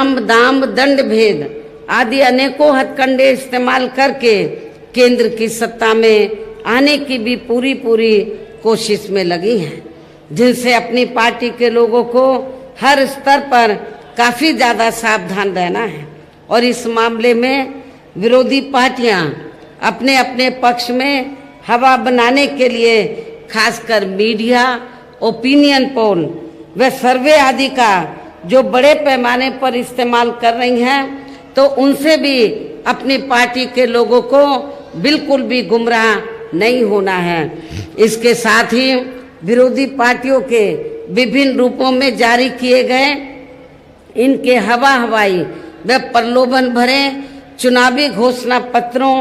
साम दाम दंड भेद आदि अनेकों हथकंडे इस्तेमाल करके केंद्र की सत्ता में आने की भी पूरी कोशिश में लगी हैं, जिनसे अपनी पार्टी के लोगों को हर स्तर पर काफी ज्यादा सावधान रहना है। और इस मामले में विरोधी पार्टियां अपने अपने पक्ष में हवा बनाने के लिए खासकर मीडिया, ओपिनियन पोल व सर्वे आदि का जो बड़े पैमाने पर इस्तेमाल कर रही हैं, तो उनसे भी अपनी पार्टी के लोगों को बिल्कुल भी गुमराह नहीं होना है। इसके साथ ही विरोधी पार्टियों के विभिन्न रूपों में जारी किए गए इनके हवाई व प्रलोभन भरे चुनावी घोषणा पत्रों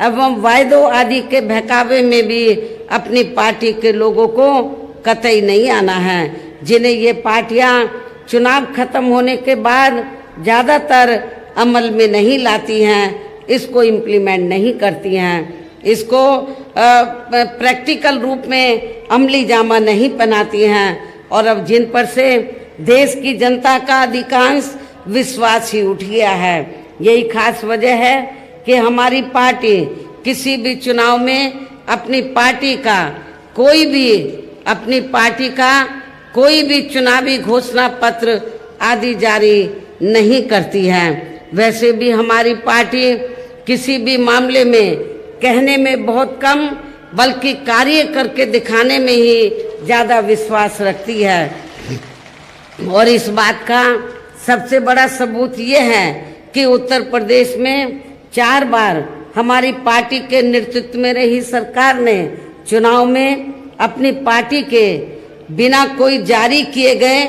एवं वायदों आदि के बहकावे में भी अपनी पार्टी के लोगों को कतई नहीं आना है, जिन्हें ये पार्टियां चुनाव खत्म होने के बाद ज़्यादातर अमल में नहीं लाती हैं, इसको इम्प्लीमेंट नहीं करती हैं, इसको प्रैक्टिकल रूप में अमली जामा नहीं बनाती हैं। और अब जिन पर से देश की जनता का अधिकांश विश्वास ही उठ गया है। यही खास वजह है कि हमारी पार्टी किसी भी चुनाव में अपनी पार्टी का कोई भी चुनावी घोषणा पत्र आदि जारी नहीं करती है। वैसे भी हमारी पार्टी किसी भी मामले में कहने में बहुत कम बल्कि कार्य करके दिखाने में ही ज़्यादा विश्वास रखती है। और इस बात का सबसे बड़ा सबूत ये है कि उत्तर प्रदेश में 4 बार हमारी पार्टी के नेतृत्व में रही सरकार ने चुनाव में अपनी पार्टी के बिना कोई जारी किए गए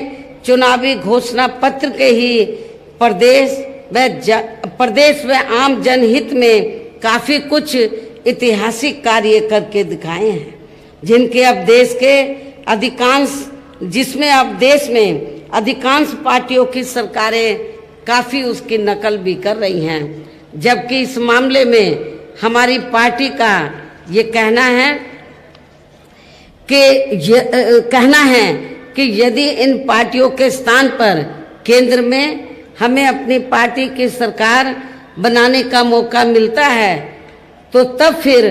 चुनावी घोषणा पत्र के ही प्रदेश व आम जनहित में काफी कुछ ऐतिहासिक कार्य करके दिखाए हैं, जिनके अब देश में अधिकांश पार्टियों की सरकारें काफी उसकी नकल भी कर रही हैं। जबकि इस मामले में हमारी पार्टी का ये कहना है कि यदि इन पार्टियों के स्थान पर केंद्र में हमें अपनी पार्टी की सरकार बनाने का मौका मिलता है, तो तब फिर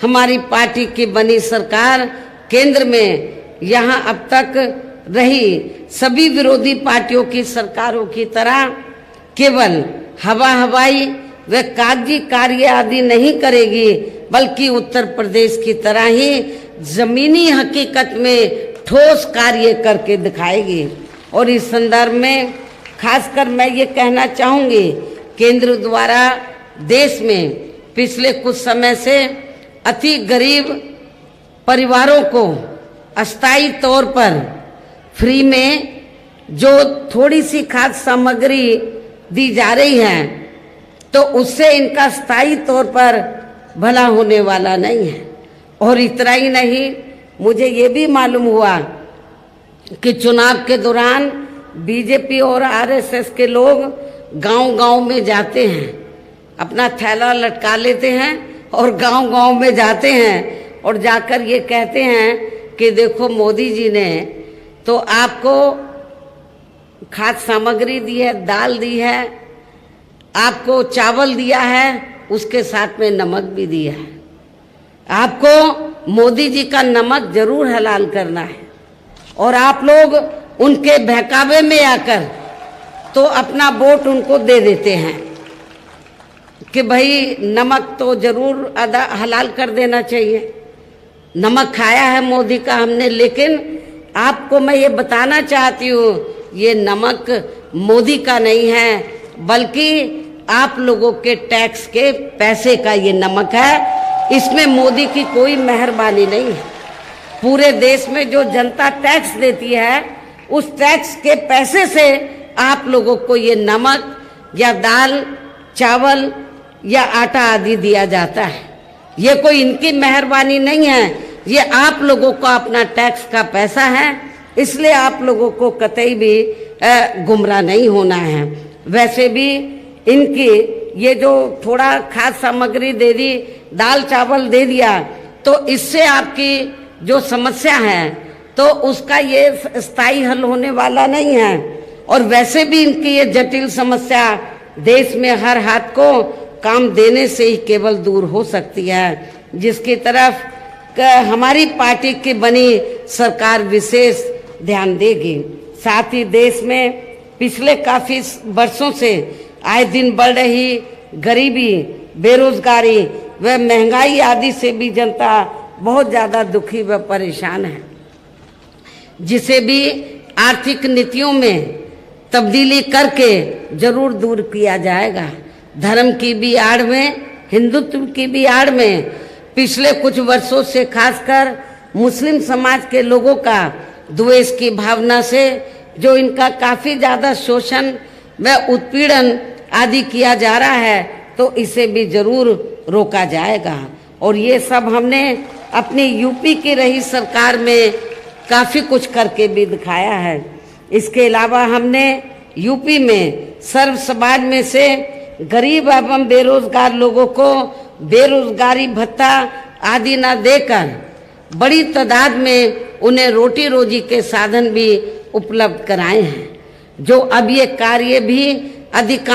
हमारी पार्टी की बनी सरकार केंद्र में यहाँ अब तक रही सभी विरोधी पार्टियों की सरकारों की तरह केवल हवाई व कागजी कार्य आदि नहीं करेगी, बल्कि उत्तर प्रदेश की तरह ही जमीनी हकीकत में ठोस कार्य करके दिखाएगी। और इस संदर्भ में खासकर मैं ये कहना चाहूँगी, केंद्र द्वारा देश में पिछले कुछ समय से अति गरीब परिवारों को अस्थायी तौर पर फ्री में जो थोड़ी सी खाद्य सामग्री दी जा रही है, तो उससे इनका स्थायी तौर पर भला होने वाला नहीं है। और इतना ही नहीं, मुझे ये भी मालूम हुआ कि चुनाव के दौरान बीजेपी और आरएसएस के लोग गांव-गांव में जाते हैं, अपना थैला लटका लेते हैं और गांव-गांव में जाते हैं और जाकर ये कहते हैं कि देखो मोदी जी ने तो आपको खाद्य सामग्री दी है, दाल दी है, आपको चावल दिया है, उसके साथ में नमक भी दिया है। आपको मोदी जी का नमक जरूर हलाल करना है। और आप लोग उनके बहकावे में आकर तो अपना वोट उनको दे देते हैं कि भाई नमक तो जरूर हलाल कर देना चाहिए। नमक खाया है मोदी का हमने, लेकिन आपको मैं ये बताना चाहती हूँ, ये नमक मोदी का नहीं है, बल्कि आप लोगों के टैक्स के पैसे का ये नमक है। इसमें मोदी की कोई मेहरबानी नहीं है। पूरे देश में जो जनता टैक्स देती है, उस टैक्स के पैसे से आप लोगों को ये नमक या दाल, चावल या आटा आदि दिया जाता है। ये कोई इनकी मेहरबानी नहीं है, ये आप लोगों को अपना टैक्स का पैसा है, इसलिए आप लोगों को कतई भी गुमराह नहीं होना है। वैसे भी इनकी ये जो थोड़ा खाद्य सामग्री दे दी, दाल चावल दे दिया, तो इससे आपकी जो समस्या है तो उसका ये स्थायी हल होने वाला नहीं है। और वैसे भी इनकी ये जटिल समस्या देश में हर हाथ को काम देने से ही केवल दूर हो सकती है, जिसकी तरफ हमारी पार्टी की बनी सरकार विशेष ध्यान देगी। साथ ही देश में पिछले काफी वर्षों से आए दिन बढ़ रही गरीबी, बेरोजगारी व महंगाई आदि से भी जनता बहुत ज़्यादा दुखी व परेशान है, जिसे भी आर्थिक नीतियों में तब्दीली करके जरूर दूर किया जाएगा। धर्म की भी आड़ में, हिंदुत्व की भी आड़ में पिछले कुछ वर्षों से खासकर मुस्लिम समाज के लोगों का द्वेष की भावना से जो इनका काफ़ी ज़्यादा शोषण व उत्पीड़न आदि किया जा रहा है, तो इसे भी जरूर रोका जाएगा। और ये सब हमने अपनी यूपी की रही सरकार में काफ़ी कुछ करके भी दिखाया है। इसके अलावा हमने यूपी में सर्व समाज में से गरीब एवं बेरोजगार लोगों को बेरोजगारी भत्ता आदि न देकर बड़ी तादाद में उन्हें रोटी रोजी के साधन भी उपलब्ध कराए हैं, जो अब ये कार्य भी अधिकांश